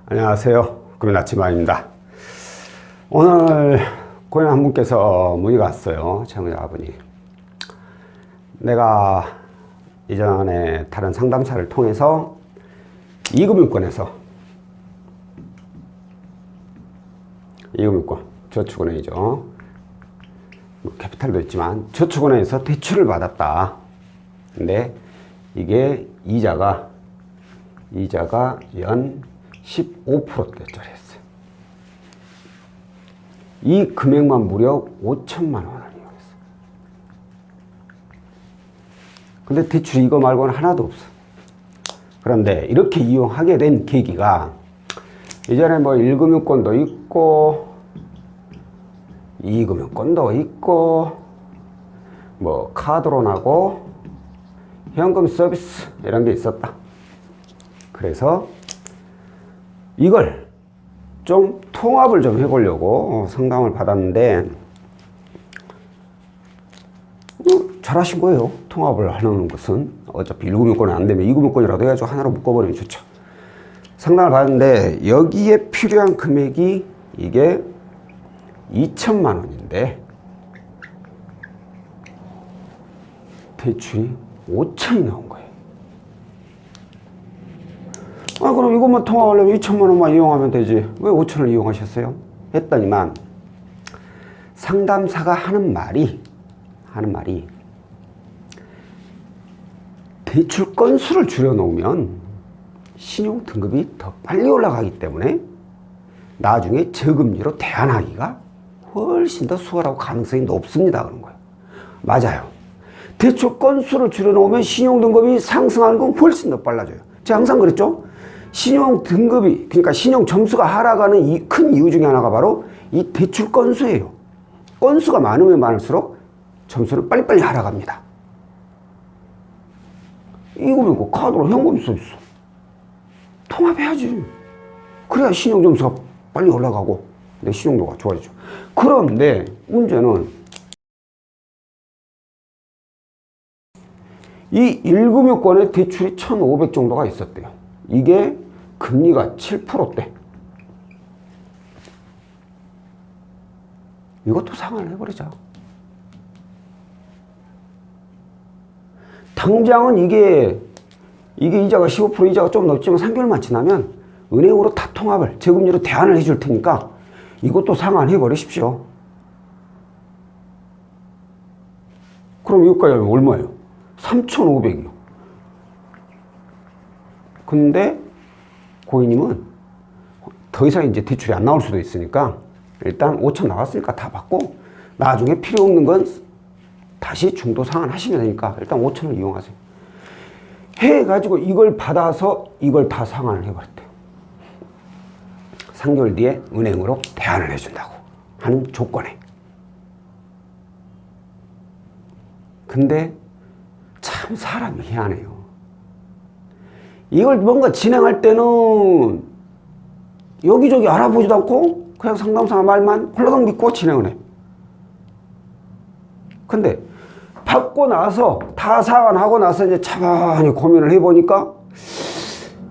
안녕하세요. 금연 아침마입니다. 오늘 고객 한 분께서 문의가 왔어요. 채무자분이. 내가 이전에 다른 상담사를 통해서 이금융권에서 이금융권 저축은행이죠. 캐피탈도 있지만 저축은행에서 대출을 받았다. 근데 이게 이자가 연 15%대짜리 했어요. 이 금액만 무려 5천만 원을 이용했어요. 근데 대출 이거 말고는 하나도 없어. 그런데 이렇게 이용하게 된 계기가 이전에 뭐 1금융권도 있고 2금융권도 있고 뭐 카드론하고 현금 서비스 이런 게 있었다. 그래서 이걸 좀 통합을 좀 해보려고 상담을 받았는데 잘하신 거예요. 통합을 하는 것은 어차피 1금융권은 안 되면 2금융권이라도 해가지고 하나로 묶어버리면 좋죠. 상담을 받았는데 여기에 필요한 금액이 이게 2천만 원인데 대출이 5천이 나온 거예요. 그럼 이것만 통화하려면 2천만 원만 이용하면 되지. 왜 5천을 이용하셨어요? 했더니만 상담사가 하는 말이 대출 건수를 줄여놓으면 신용 등급이 더 빨리 올라가기 때문에 나중에 저금리로 대안하기가 훨씬 더 수월하고 가능성이 높습니다. 그런 거예요. 맞아요. 대출 건수를 줄여놓으면 신용 등급이 상승하는 건 훨씬 더 빨라져요. 제가 항상 그랬죠? 신용 등급이, 그러니까 신용 점수가 하락하는 큰 이유 중에 하나가 바로 이 대출 건수예요. 건수가 많으면 많을수록 점수는 빨리빨리 하락합니다. 이거면 그 카드로 현금 써 있어. 통합해야지. 그래야 신용 점수가 빨리 올라가고 내 신용도가 좋아지죠. 그런데 문제는 이 1금융권에 대출이 1,500 정도가 있었대요. 이게 금리가 7%대. 이것도 상환을 해버리자. 당장은 이게 이자가 15% 이자가 좀 높지만 3개월만 지나면 은행으로 다 통합을 저금리로 대안을 해줄 테니까 이것도 상환해 버리십시오. 그럼 이것까지 하면 얼마예요? 3,500이요. 근데 고객님은 더 이상 이제 대출이 안 나올 수도 있으니까 일단 5천 나왔으니까 다 받고 나중에 필요 없는 건 다시 중도 상환하시면 되니까 일단 5천을 이용하세요. 해가지고 이걸 받아서 이걸 다 상환을 해버렸대요. 3개월 뒤에 은행으로 대안을 해준다고 하는 조건에. 근데 참 사람이 희한해요. 이걸 뭔가 진행할 때는 여기저기 알아보지도 않고 그냥 상담사 말만 홀라당 믿고 진행을 해. 근데 받고 나서 다 상환하고 나서 이제 차분히 고민을 해보니까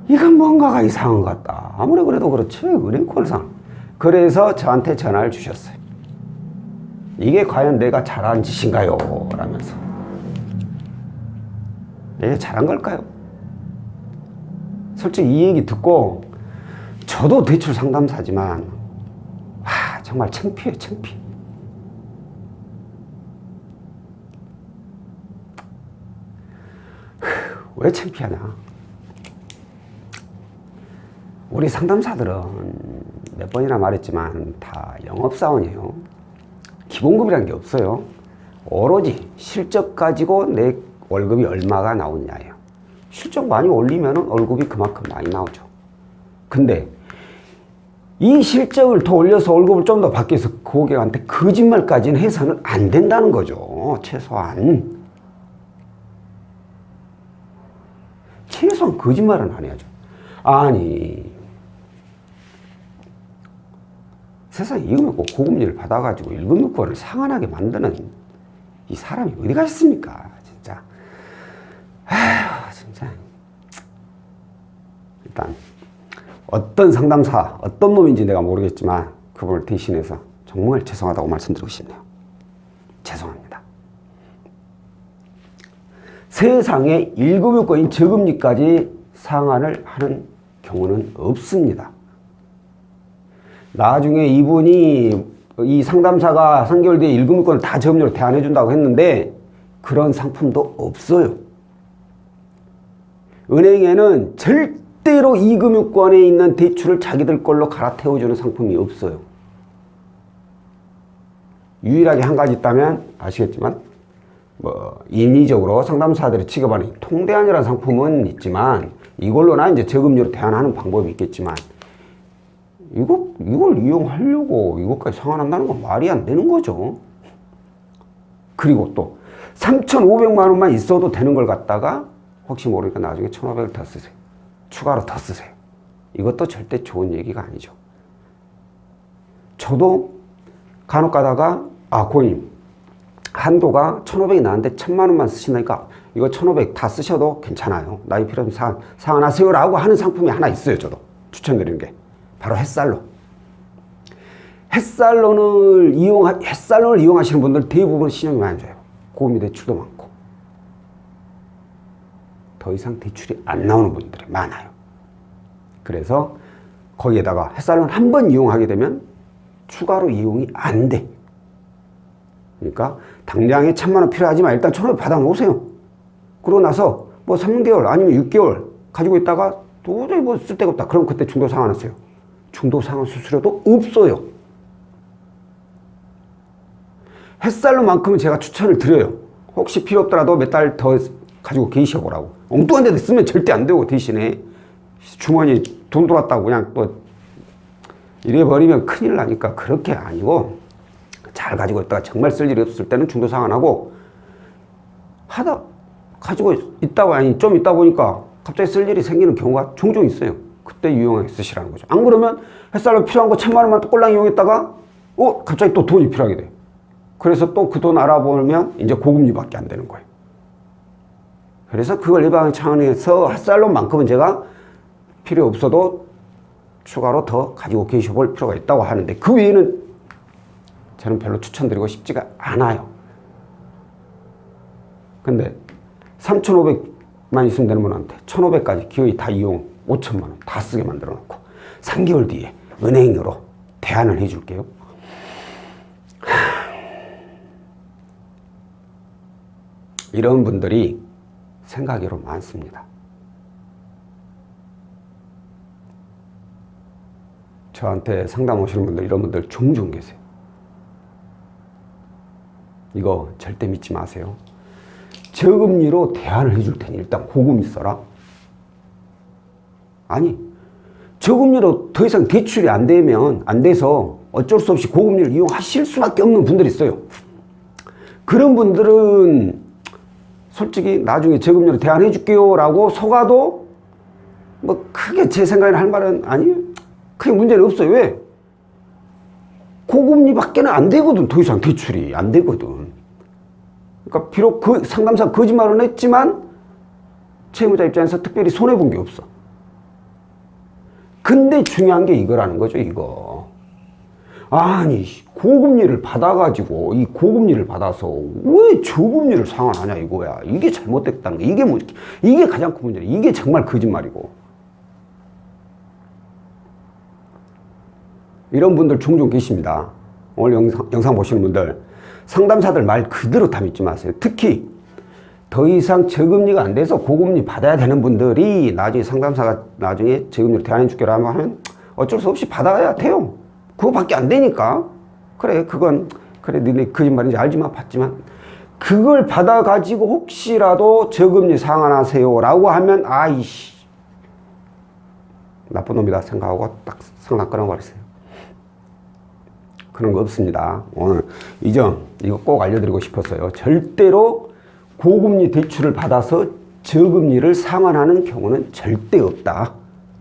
이건 뭔가가 이상한 것 같다. 아무리 그래도 그렇지 은행권상. 그래서 저한테 전화를 주셨어요. 이게 과연 내가 잘한 짓인가요? 라면서. 이게 잘한 걸까요? 솔직히 이 얘기 듣고 저도 대출 상담사지만 정말 창피해요. 창피해. 왜 창피하냐? 우리 상담사들은 몇 번이나 말했지만 다 영업사원이에요. 기본급이라는 게 없어요. 오로지 실적 가지고 내 월급이 얼마가 나오느냐예요. 실적 많이 올리면 월급이 그만큼 많이 나오죠. 근데 이 실적을 더 올려서 월급을 좀 더 받기 위해서 고객한테 거짓말까지는 해서는 안 된다는 거죠. 최소한 거짓말은 안 해야죠. 아니 세상에 이거면 꼭 고금리를 받아가지고 1금융권을 상환하게 만드는 이 사람이 어디가 있습니까? 진짜. 아휴, 진짜. 일단 어떤 상담사, 어떤 놈인지 내가 모르겠지만 그분을 대신해서 정말 죄송하다고 말씀드리고 싶네요. 죄송합니다. 세상에 1금융권인 저금리까지 상환을 하는 경우는 없습니다. 나중에 이분이 이 상담사가 3개월 뒤에 1금융권을 다 저금리로 대안해 준다고 했는데 그런 상품도 없어요. 은행에는 절대로 2금융권에 있는 대출을 자기들 걸로 갈아태워주는 상품이 없어요. 유일하게 한 가지 있다면 아시겠지만 인위적으로 상담사들이 취급하는 통대안이라는 상품은 있지만 이걸로나 이제 저금리로 대안하는 방법이 있겠지만 이걸 이용하려고 이것까지 상환한다는 건 말이 안 되는 거죠. 그리고 또 3,500만 원만 있어도 되는 걸 갖다가 혹시 모르니까 나중에 1,500을 더 쓰세요. 추가로 더 쓰세요. 이것도 절대 좋은 얘기가 아니죠. 저도 간혹 가다가 고객님 한도가 1,500이 나왔는데 1,000만 원만 쓰신다니까 이거 1,500 다 쓰셔도 괜찮아요. 나이 필요 없으면 상환하세요 라고 하는 상품이 하나 있어요. 저도 추천드리는 게 바로 햇살론. 햇살론을 이용하시는 분들 대부분 신용이 많이 좋아요. 고금리 대출도 많고 더 이상 대출이 안 나오는 분들이 많아요. 그래서 거기에다가 햇살론 한 번 이용하게 되면 추가로 이용이 안 돼. 그러니까 당장에 1,000만 원 필요하지만 일단 1,500 받아 놓으세요. 그러고 나서 3개월 아니면 6개월 가지고 있다가 도저히 쓸 데가 없다. 그럼 그때 중도 상환하세요. 중도 상환 수수료도 없어요. 햇살론만큼은 제가 추천을 드려요. 혹시 필요 없더라도 몇 달 더 가지고 계셔보라고. 엉뚱한 데도 쓰면 절대 안 되고 대신에 주머니 돈 돌았다고 그냥 이래버리면 큰일 나니까 그렇게 아니고 잘 가지고 있다가 정말 쓸 일이 없을 때는 중도 상환하고 가지고 있다가 좀 있다 보니까 갑자기 쓸 일이 생기는 경우가 종종 있어요. 그때 유용하게 쓰시라는 거죠. 안 그러면 햇살로 필요한 거 1,000만 원만 또 꼴랑 이용했다가 갑자기 또 돈이 필요하게 돼. 그래서 또 그 돈 알아보면 이제 고금리밖에 안 되는 거예요. 그래서 그걸 예방하는 차원에서 햇살론만큼은 제가 필요 없어도 추가로 더 가지고 계셔볼 필요가 있다고 하는데 그 외에는 저는 별로 추천드리고 싶지가 않아요. 근데 3,500만 있으면 되는 분한테 1,500까지 기어이 다 이용 5,000만 원 다 쓰게 만들어 놓고 3개월 뒤에 은행으로 대안을 해줄게요. 이런 분들이 생각외로 많습니다. 저한테 상담 오시는 분들 이런 분들 종종 계세요. 이거 절대 믿지 마세요. 저금리로 대안을 해줄 테니 일단 고금리 써라. 아니 저금리로 더 이상 대출이 안 돼서 어쩔 수 없이 고금리를 이용하실 수밖에 없는 분들이 있어요. 그런 분들은 솔직히 나중에 저금리로 대안해 줄게요 라고 속아도 크게 제 생각에 할 말은 아니에요. 크게 문제는 없어요. 왜? 고금리밖에는 안 되거든. 더 이상 대출이 안 되거든. 그러니까 비록 그 상담사 거짓말은 했지만 채무자 입장에서 특별히 손해본 게 없어. 근데 중요한 게 이거라는 거죠. 이거. 아니 고금리를 받아가지고 이 고금리를 받아서 왜 저금리를 상환하냐 이거야. 이게 잘못됐다는 거. 이게 가장 큰 문제야. 이게 정말 거짓말이고. 이런 분들 종종 계십니다. 오늘 영상 보시는 분들 상담사들 말 그대로 다 믿지 마세요. 특히 더 이상 저금리가 안 돼서 고금리 받아야 되는 분들이 나중에 상담사가 나중에 저금리로 대안해 줄게라고 하면 어쩔 수 없이 받아야 돼요. 그거밖에 안 되니까. 그래 너네 거짓말인지 알지만 받지만 그걸 받아가지고 혹시라도 저금리 상환하세요 라고 하면 아이씨 나쁜 놈이다 생각하고 딱 상담 끊어버리세요. 그런 거 없습니다. 오늘 이 점 이거 꼭 알려드리고 싶었어요. 절대로 고금리 대출을 받아서 저금리를 상환하는 경우는 절대 없다.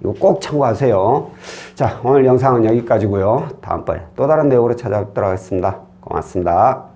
이거 꼭 참고하세요. 자, 오늘 영상은 여기까지고요. 다음번에 또 다른 내용으로 찾아뵙도록 하겠습니다. 고맙습니다.